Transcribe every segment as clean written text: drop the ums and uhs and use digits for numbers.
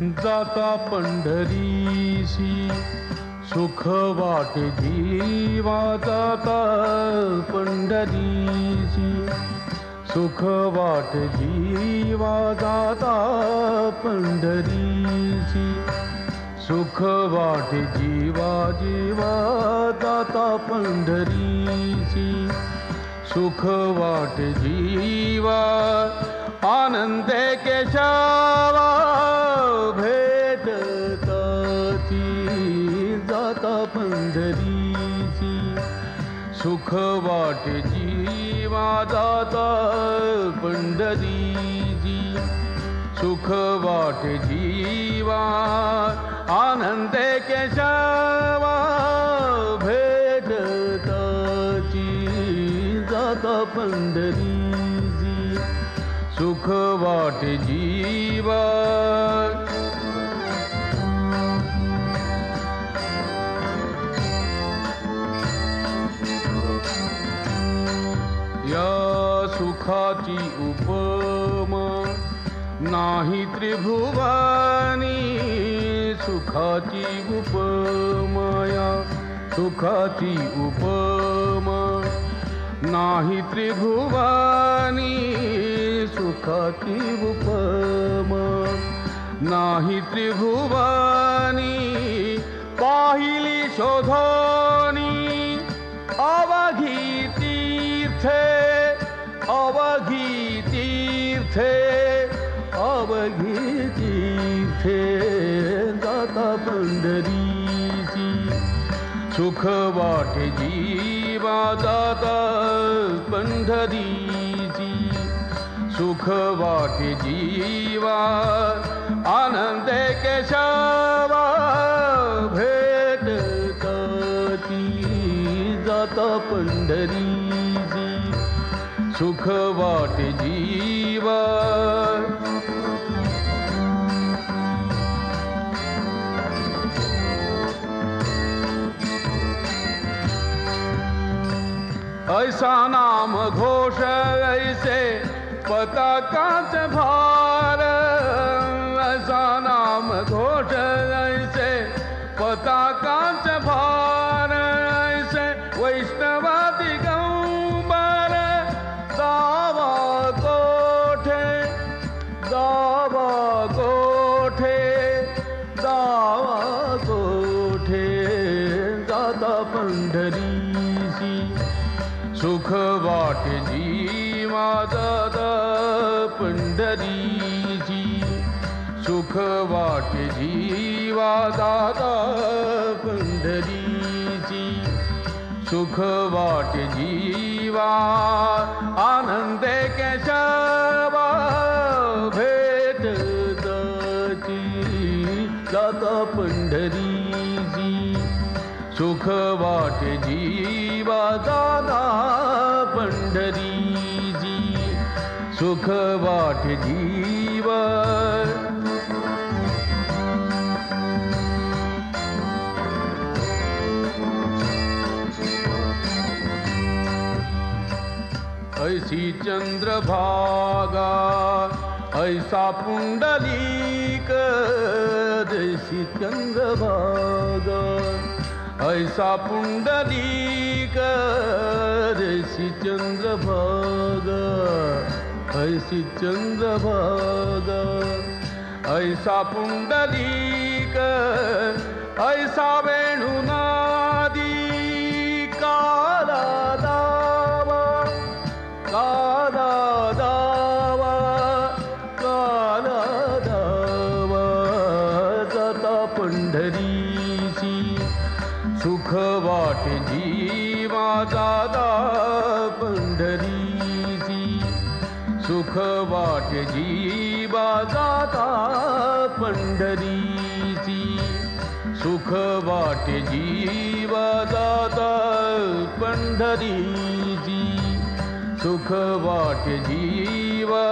जाता पंढरीसी सुख वाटे जीवा जाता पंढरीसी सुख वाटे जीवा जाता पंढरीसी सुख वाटे जीवा जीवा जाता पंढरीसी सुख वाटे जीवा आनंदे केशवा भेटताची जाता पंढरीची सुख वाटे जीवा जाता पंढरीची सुख वाटे जीवा आनंदे केशवा भेटताची जाता पंढरीची सुख वाटे जीवा या सुखाची उपमा नाही त्रिभुवनी सुखाची उपमा या सुखाची उपमा नाही त्रिभुवनी सुखाची उपमा नाही त्रिभुवनी पाहिली शोधोनी अवघी तीर्थे अवघी तीर्थे अवघी तीर्थे जाता पंढरीची सुख वाटे जीवा जाता पंढरीची सुख वाटे जीवा आनंदे केशवा भेटताची जाता पंढरीची सुख वाटे जीवा ऐसा नाम घोष ऐसे पताकाच भार ऐसा नाम घोष ऐसे पताकाच भार ऐसे वैष्णवा दिगंबर दावा कोठे दावा कोठे दावा कोठे जाता पंढरीसी सुख वाटे जीवा जाता पंढरीची सुख वाटे जीवा जाता पंढरीची सुख वाटे जीवा आनंदे केशवा भेटताची जाता पंढरीची सुख वाटे जीवा जाता पंढरीची सुख वाटे जीवा ऐसी चंद्रभागा ऐसा पुंडलीक जैसी चंद्रभागा ऐसा पुंडलीक जैसी चंद्रभागा ऐसी चंद्रभागा ऐसा पुंडलीक ऐसा वेणुनादी काला दावा काला दावा काला दावा जाता पंढरीची सुख वाटे जीवा जाता पंढरीची सुख वाटे जीवा जाता पंढरीची सुख वाटे जीवा जाता पंढरीची सुख वाटे जीवा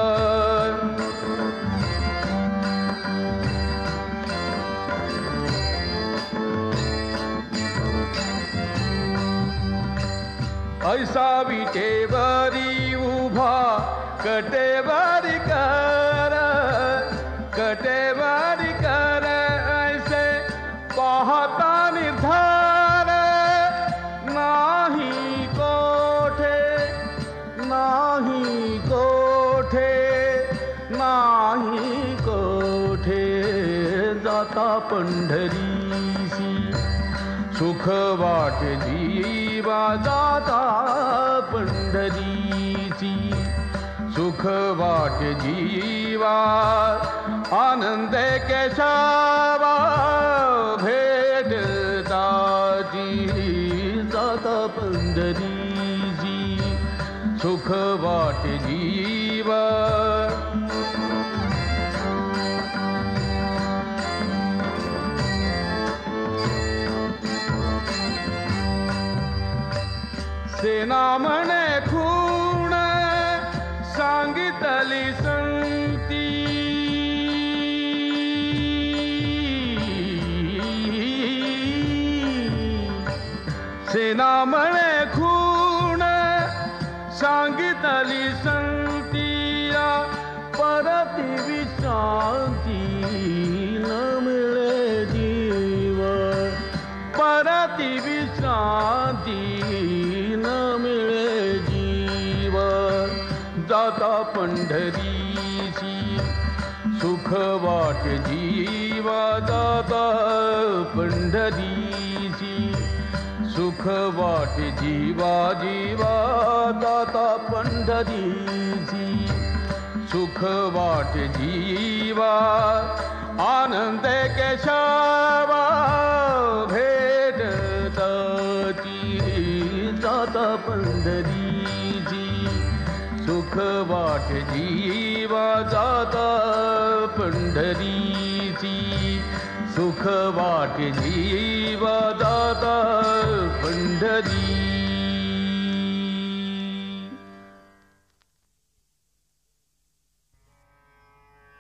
ऐसा विटेवरी उभा कटेवारी कर कटेवारी कर पंढरीसी सुख वाटे जीवा जाता पंढरीसी सुख वाटे जीवा आनंद केशवा भेटता जाता पंढरीसी सुख वाटे जीवा सेना म्हणे खूण सांगितली संती सेना म्हणे खूण सांगितली संतिया परती विश्रांती न मिळे जीव परती विश्रांती न मिळे जीव जाता पंढरीसी सुख वाटे जीवा जाता पंढरीसी सुख वाटे जीवा जीवा जाता पंढरीसी सुख वाटे जीवा आनंद केशवा भेटता जाता पंढरीसी सुख वाटे जीवा जाता पंढरीसी सुख वाटे जीवा जाता पंढरी